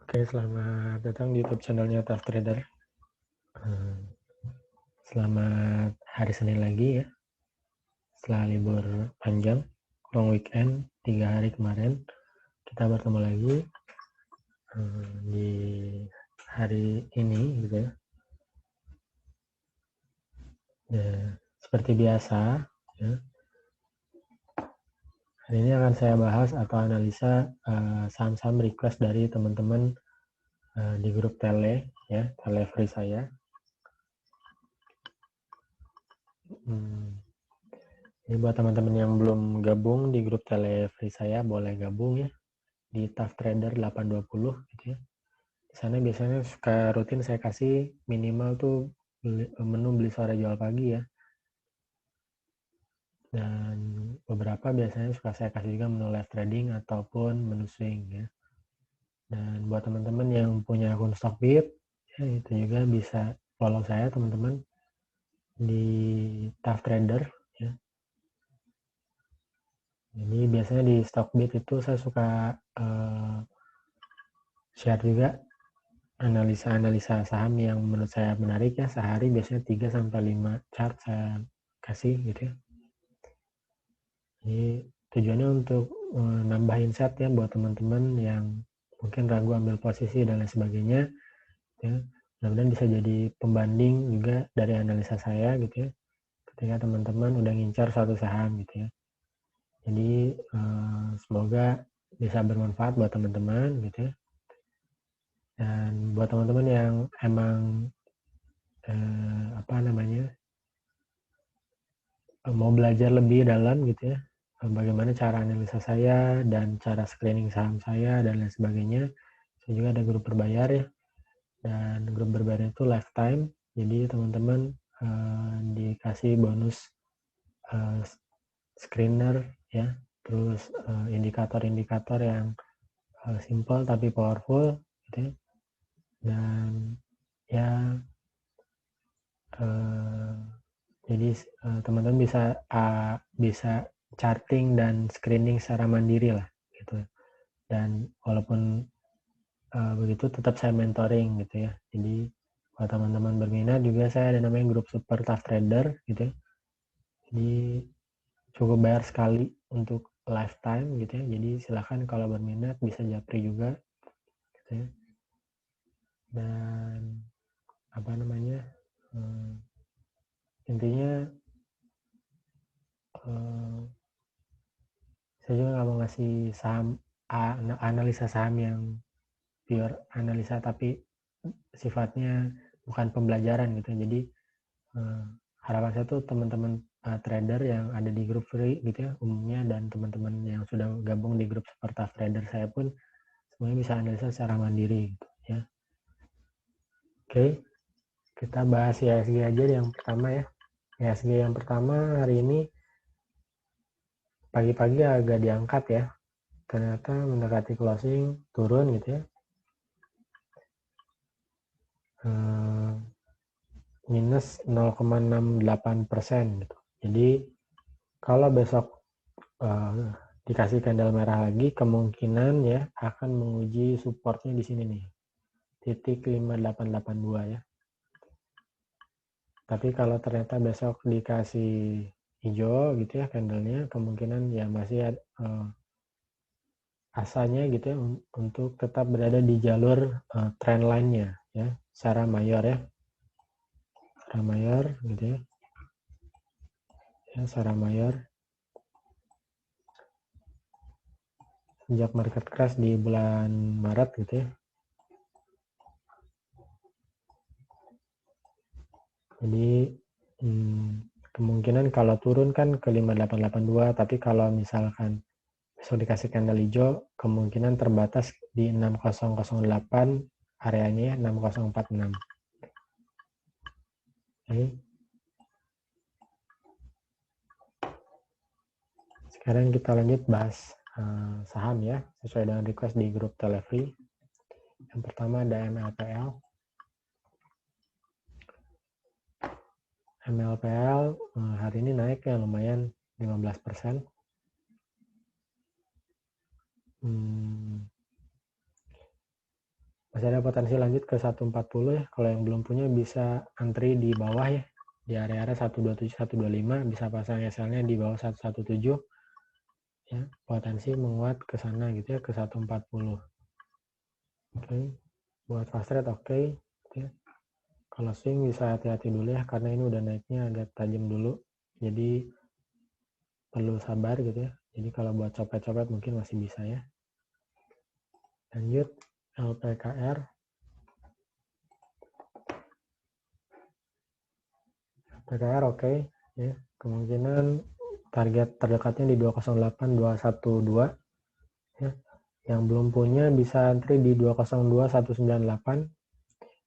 Oke, selamat datang di YouTube channelnya Tough Trader. Selamat hari Senin lagi ya, setelah libur panjang, long weekend, 3 hari kemarin, kita bertemu lagi di hari ini gitu ya. Seperti biasa, ya, hari ini akan saya bahas atau analisa saham-saham request dari teman-teman di grup tele free saya. Ini buat teman-teman yang belum gabung di grup tele free saya, boleh gabung ya di Tough Trader 820 gitu ya. Di sana biasanya suka rutin saya kasih minimal tuh menu beli sore jual pagi ya. Dan beberapa biasanya suka saya kasih juga menu live trading ataupun menu swing ya. Dan buat teman-teman yang punya akun Stockbit, ya itu juga bisa follow saya teman-teman di Tough Trader ya. Jadi biasanya di Stockbit itu saya suka share juga analisa-analisa saham yang menurut saya menarik ya. Sehari biasanya 3-5 chart saya kasih gitu ya. Jadi tujuannya untuk nambah insight ya buat teman-teman yang mungkin ragu ambil posisi dan lain sebagainya ya. Mudah-mudahan bisa jadi pembanding juga dari analisa saya gitu ya, ketika teman-teman udah ngincar suatu saham gitu ya. Jadi semoga bisa bermanfaat buat teman-teman gitu ya. Dan buat teman-teman yang emang mau belajar lebih dalam gitu ya, bagaimana cara analisa saya dan cara screening saham saya dan lain sebagainya. Saya juga ada grup berbayar ya, dan grup berbayar itu lifetime. Jadi teman-teman dikasih bonus screener ya, terus indikator-indikator yang simple tapi powerful gitu ya. Dan ya jadi teman-teman bisa charting dan screening secara mandiri lah gitu. Dan walaupun begitu tetap saya mentoring gitu ya. Jadi kalau teman-teman berminat juga saya ada namanya grup Super Tough Trader gitu ya. Jadi cukup bayar sekali untuk lifetime gitu ya. Jadi silahkan kalau berminat bisa japri juga gitu ya. Dan intinya saya juga nggak mau ngasih saham analisa saham yang pure analisa tapi sifatnya bukan pembelajaran gitu. Jadi harapan saya tuh teman-teman trader yang ada di grup free gitu ya umumnya, dan teman-teman yang sudah gabung di grup Super Tough Trader saya pun semuanya bisa analisa secara mandiri gitu ya. Oke, kita bahas IHSG aja yang pertama ya. IHSG yang pertama hari ini pagi-pagi agak diangkat ya, ternyata mendekati closing turun gitu ya, minus 0,68% gitu. Jadi kalau besok dikasih candle merah lagi, kemungkinan ya akan menguji supportnya di sini nih, titik 5882 ya. Tapi kalau ternyata besok dikasih hijau gitu ya candlenya, kemungkinan ya masih ada asanya gitu ya untuk tetap berada di jalur trend line-nya ya, secara mayor ya. Secara mayor gitu ya. Ya, secara mayor. Sejak market crash di bulan Maret gitu ya. Jadi kemungkinan kalau turun kan ke 5882, tapi kalau misalkan besok dikasih candle hijau, kemungkinan terbatas di 6008 areanya ya, 6046. Oke. Sekarang kita lanjut bahas saham ya, sesuai dengan request di grup Telefree. Yang pertama ada MLPL. MLPL hari ini naik ya lumayan 15%. Masih ada potensi lanjut ke 140 ya. Kalau yang belum punya bisa antri di bawah ya. Di area-area 127, 125 bisa pasang SL-nya di bawah 117 ya. Potensi menguat ke sana gitu ya, ke 140. Oke. Buat fast trade oke. Ya. Kalau swing bisa hati-hati dulu ya, karena ini udah naiknya agak tajam dulu. Jadi perlu sabar gitu ya. Jadi kalau buat copet-copet mungkin masih bisa ya. Lanjut LPKR. LPKR oke ya. Kemungkinan target terdekatnya di 208 212 ya. Yang belum punya bisa antri di 202 198.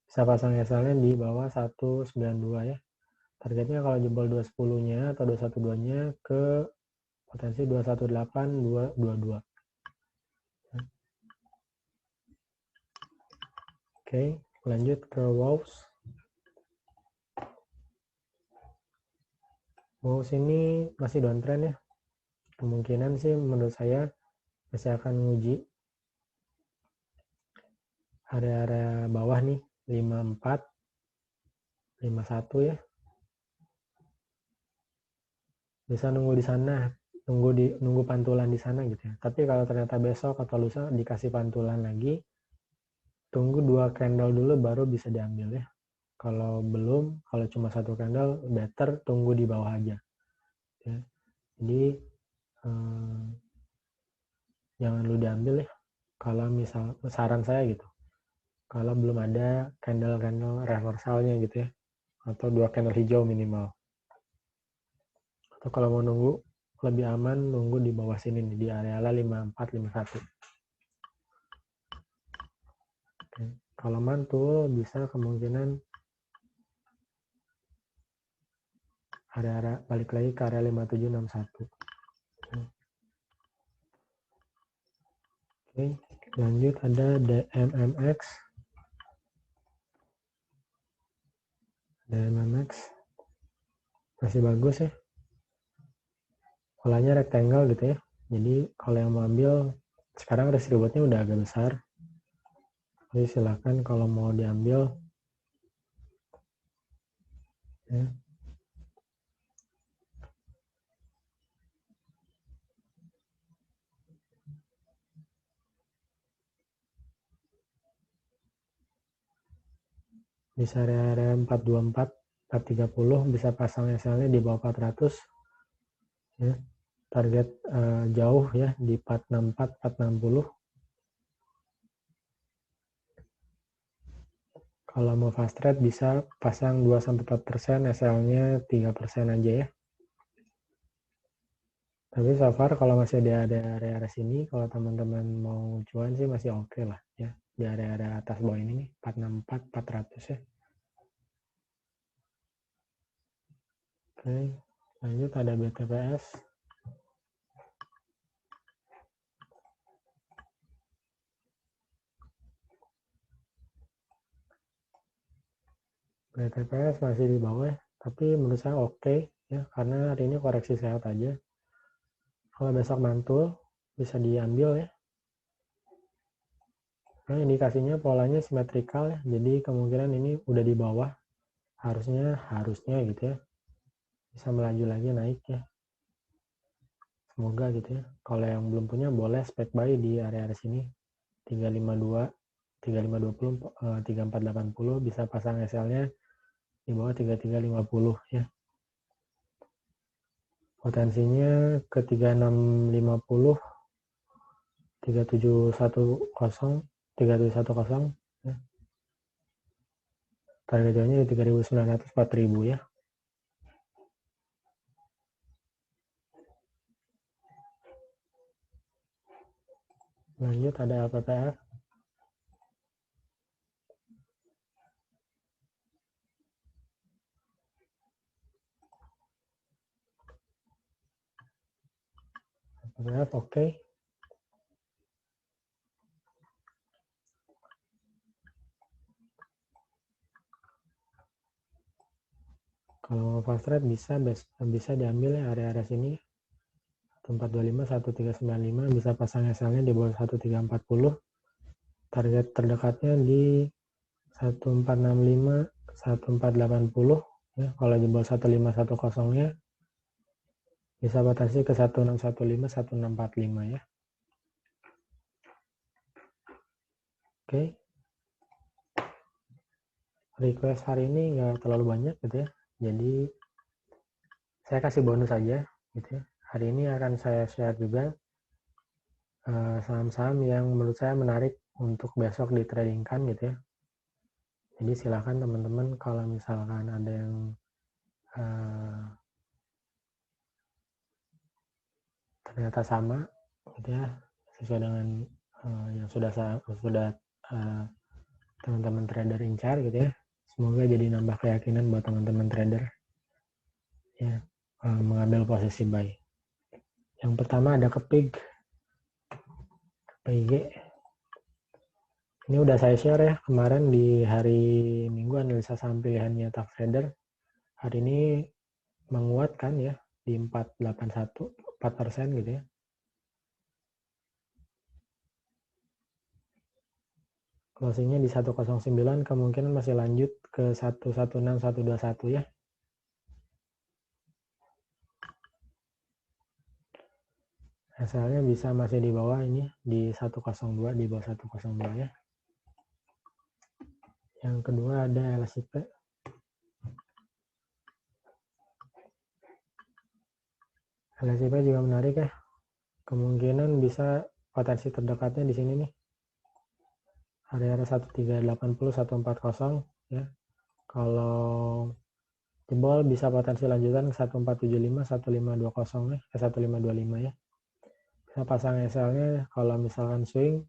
Bisa pasang SL-nya di bawah 192 ya. Targetnya kalau jebol 210-nya atau 212-nya ke potensi 218 222. Oke, lanjut ke WOWS. WOWS ini masih downtrend ya. Kemungkinan sih menurut saya masih akan nguji area-area bawah nih, 54 51 ya. Bisa nunggu di sana, nunggu pantulan di sana gitu ya. Tapi kalau ternyata besok atau lusa dikasih pantulan lagi, tunggu 2 candle dulu baru bisa diambil ya. Kalau belum, kalau cuma 1 candle, better tunggu di bawah aja. Ya. Jadi jangan lu diambil ya. Kalau misal saran saya gitu, kalau belum ada candle reversalnya gitu ya, atau 2 candle hijau minimal. Atau kalau mau nunggu lebih aman, nunggu di bawah sini nih, di area 54 51. Oke. Kalau mantul bisa kemungkinan area balik lagi ke area 5761. Oke, lanjut ada DMMX. DMMX masih bagus ya. Polanya rectangle gitu ya. Jadi kalau yang mau ambil, sekarang risk rewardnya udah agak besar. Jadi silahkan kalau mau diambil ya. Bisa area 424 430 bisa pasang SL-nya di bawah 400 ya. Target jauh ya di 464 460. Kalau mau fast trade bisa pasang 2-4% SL-nya 3% aja ya. Tapi so far kalau masih ada area-area sini, kalau teman-teman mau cuan sih masih oke lah ya. Di area-area atas bawah ini nih, 464 400 ya. Oke, lanjut ada BTPS. BTPS masih di bawah ya, tapi menurut saya oke ya, karena hari ini koreksi sehat aja. Kalau besok mantul, bisa diambil ya. Nah, indikasinya polanya simetrikal ya, jadi kemungkinan ini udah di bawah. Harusnya gitu ya. Bisa melaju lagi naik ya. Semoga gitu ya. Kalau yang belum punya boleh spek buy di area-area sini. 352, 3520, 3480 bisa pasang SL-nya di bawah 3350 ya. Potensinya ke 3650, 3710, 3710 ya. Targetnya di 3900 4000 ya. Lanjut ada LPPF. LPPF oke. Kalau fast trade bisa diambil ya area-area sini. 1425 1395 bisa pasang SL-nya di bawah 1340. Target terdekatnya di 1465, 1480 ya. Kalau jebol 1510-nya bisa batasi ke 1615, 1645 ya. Oke. Request hari ini nggak terlalu banyak gitu ya. Jadi saya kasih bonus aja gitu ya. Hari ini akan saya share juga saham-saham yang menurut saya menarik untuk besok di tradingkan gitu ya. Jadi silakan teman-teman kalau misalkan ada yang ternyata sama gitu ya, sesuai dengan yang sudah teman-teman trader incar gitu ya. Semoga jadi nambah keyakinan buat teman-teman trader ya mengambil posisi buy. Yang pertama ada PIG. Ini udah saya share ya kemarin di hari Minggu analisa saham pilihannya Tax Trader. Hari ini menguatkan ya di 481, 4% gitu ya. Closingnya di 109, kemungkinan masih lanjut ke 116, 121 ya. Hasilnya bisa masih di bawah ini, di 102, di bawah 102 ya. Yang kedua ada LSIP. LSIP juga menarik ya. Kemungkinan bisa potensi terdekatnya di sini nih. Area 1380, 140 ya. Kalau jebol bisa potensi lanjutan ke 1475, 1520 ya, 1525 ya. Bisa pasang SL-nya kalau misalkan swing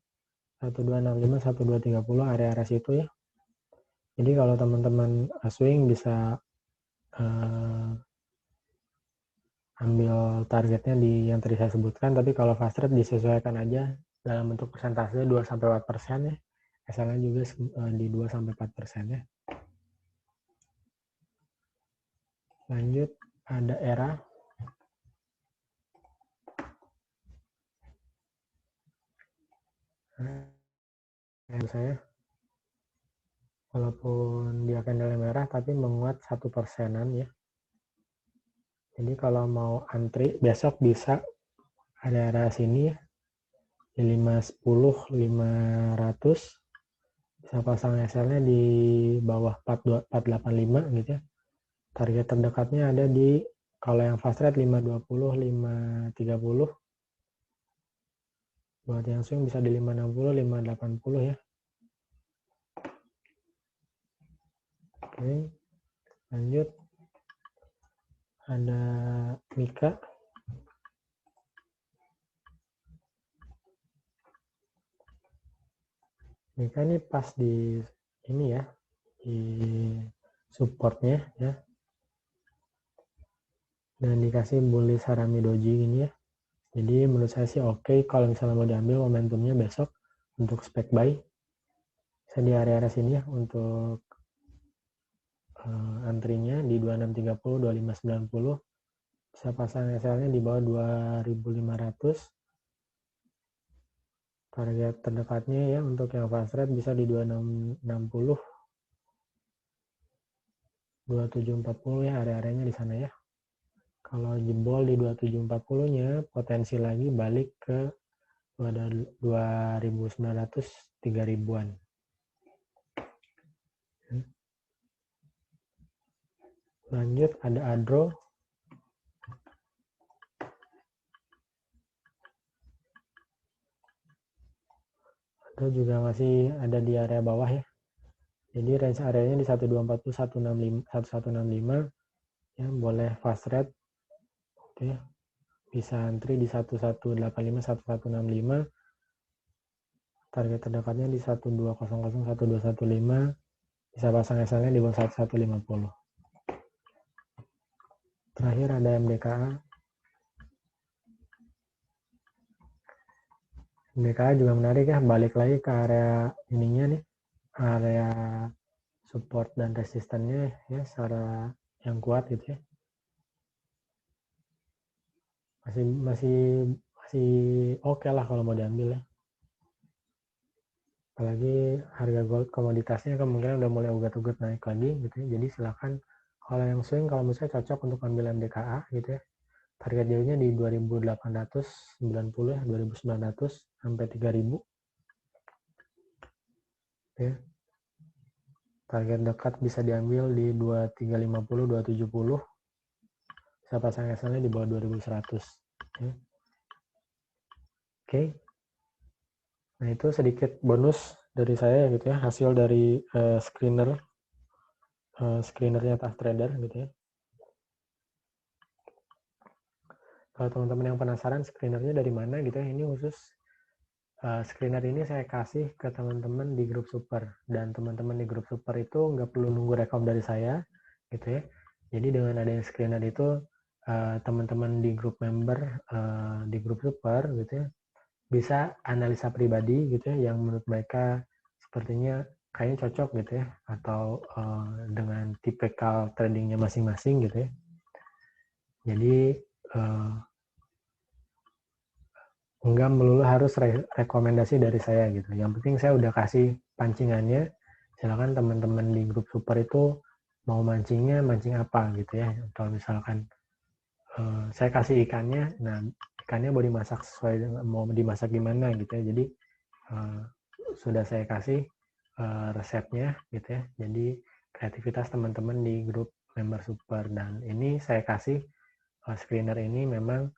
1265, 1230 area-area situ ya. Jadi kalau teman-teman swing bisa ambil targetnya di yang tadi saya sebutkan, tapi kalau fast trade disesuaikan aja dalam bentuk persentase 2-4% ya. SL-nya juga di 2-4% ya. Lanjut ada ERA. Saya walaupun dia candle merah tapi menguat 1%-an ya. Jadi kalau mau antri besok bisa ada area sini ya. Di 510, 500 bisa pasang SL-nya di bawah 485 gitu ya. Target terdekatnya ada di kalau yang fast rate 520, 530. Buat yang swing bisa di 560, 580 ya. Oke. Lanjut. Ada Mika. Mika ini pas di ini ya. Di supportnya ya. Dan dikasih bullish harami doji ini ya. Jadi menurut saya sih oke kalau misalnya mau diambil momentumnya besok untuk spek buy. Saya di area-area sini ya untuk antrinya di 2630, 2590. Bisa pasang SL-nya di bawah 2500. Target terdekatnya ya untuk yang fast rate bisa di 2660, 2740 ya, area-areanya di sana ya. Kalau jebol di 2740-nya potensi lagi balik ke 2900, 3000-an. Lanjut ada Adro. Adro juga masih ada di area bawah ya. Jadi range areanya di 1240, 1165 ya, boleh fast rate. Oke. Bisa antri di 1185, 1165. Target terdekatnya di 1200, 1215. Bisa pasang SL-nya di bawah 1150. Terakhir ada MDKA. MDKA juga menarik ya, balik lagi ke area ininya nih, area support dan resistannya ya secara yang kuat gitu ya. Masih oke lah kalau mau diambil ya. apalagi harga gold komoditasnya kemungkinan udah mulai ugat-ugat naik lagi gitu ya. Jadi silakan kalau yang swing, kalau menurut saya cocok untuk ambil MDKA gitu ya. Target jauhnya di 2890 ya, 2900 sampai 3000 ya. Target dekat bisa diambil di 2350, 270. Bisa pasang SL-nya di bawah 2100 ya. Oke. Nah, itu sedikit bonus dari saya gitu ya, hasil dari screenernya Tough Trader gitu ya. Kalau teman-teman yang penasaran screenernya dari mana gitu ya, ini khusus screener ini saya kasih ke teman-teman di grup super, dan teman-teman di grup super itu nggak perlu nunggu rekom dari saya gitu ya. Jadi dengan adanya screener itu teman-teman di grup member di grup super gitu ya bisa analisa pribadi gitu ya yang menurut mereka sepertinya kayaknya cocok gitu ya, atau dengan tipikal tradingnya masing-masing gitu ya. Jadi enggak melulu harus rekomendasi dari saya gitu. Yang penting saya udah kasih pancingannya. Silakan teman-teman di grup super itu mau mancingnya mancing apa gitu ya. Kalau misalkan saya kasih ikannya, nah ikannya mau dimasak sesuai dengan mau dimasak gimana gitu ya. Jadi sudah saya kasih resepnya gitu ya. Jadi kreativitas teman-teman di grup member super, dan ini saya kasih screener ini memang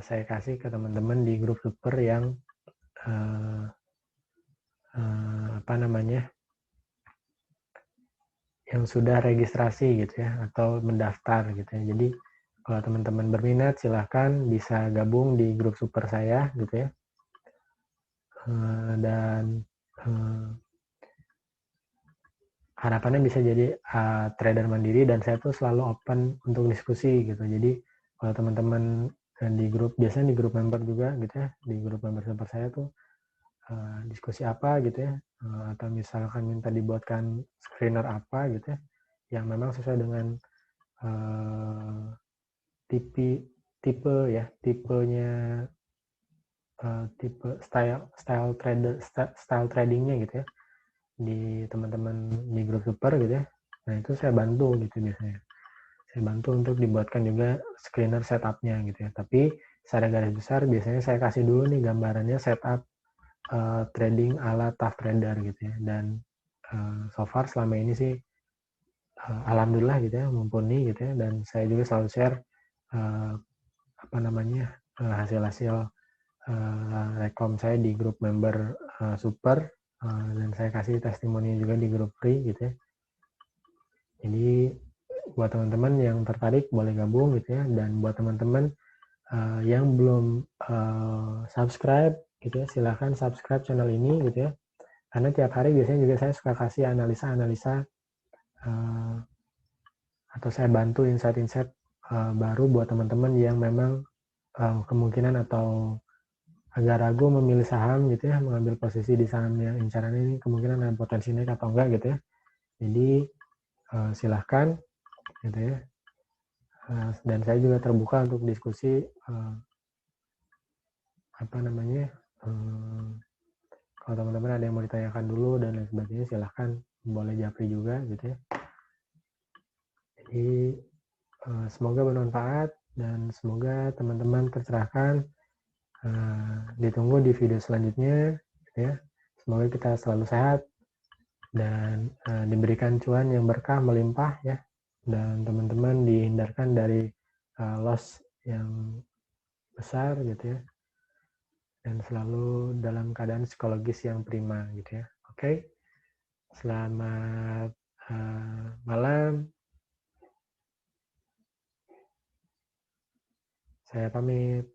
saya kasih ke teman-teman di grup super yang apa namanya, yang sudah registrasi gitu ya atau mendaftar gitu ya. Jadi kalau teman-teman berminat silahkan bisa gabung di grup super saya gitu ya. Dan harapannya bisa jadi trader mandiri, dan saya tuh selalu open untuk diskusi gitu. Jadi kalau teman-teman di grup, biasanya di grup member juga gitu ya, di grup member super saya tuh diskusi apa gitu ya, atau misalkan minta dibuatkan screener apa gitu ya, yang memang sesuai dengan tipenya tipe style tradingnya gitu ya di teman-teman di grup super gitu ya. Nah itu saya bantu gitu biasanya. Saya bantu untuk dibuatkan juga screener setupnya gitu ya. Tapi secara garis besar biasanya saya kasih dulu nih gambarannya setup trading ala Tough Trader gitu ya. Dan so far selama ini sih alhamdulillah gitu ya mumpuni gitu ya. Dan saya juga selalu share hasil-hasil rekom saya di grup member super, dan saya kasih testimoni juga di grup free gitu ya. Jadi buat teman-teman yang tertarik boleh gabung gitu ya, dan buat teman-teman yang belum subscribe gitu ya, silahkan subscribe channel ini gitu ya, karena tiap hari biasanya juga saya suka kasih analisa-analisa atau saya bantu insight-insight baru buat teman-teman yang memang kemungkinan atau agak ragu memilih saham gitu ya, mengambil posisi di saham yang incaran ini kemungkinan ada potensi naik atau enggak gitu ya. Jadi silahkan gitu ya. Dan saya juga terbuka untuk diskusi kalau teman-teman ada yang mau ditanyakan dulu dan lain sebagainya silahkan, boleh japri juga gitu ya. Jadi semoga bermanfaat dan semoga teman-teman tercerahkan. Ditunggu di video selanjutnya ya. Semoga kita selalu sehat dan diberikan cuan yang berkah melimpah ya, dan teman-teman dihindarkan dari loss yang besar gitu ya, dan selalu dalam keadaan psikologis yang prima gitu ya. Oke. Selamat malam. Saya pamit.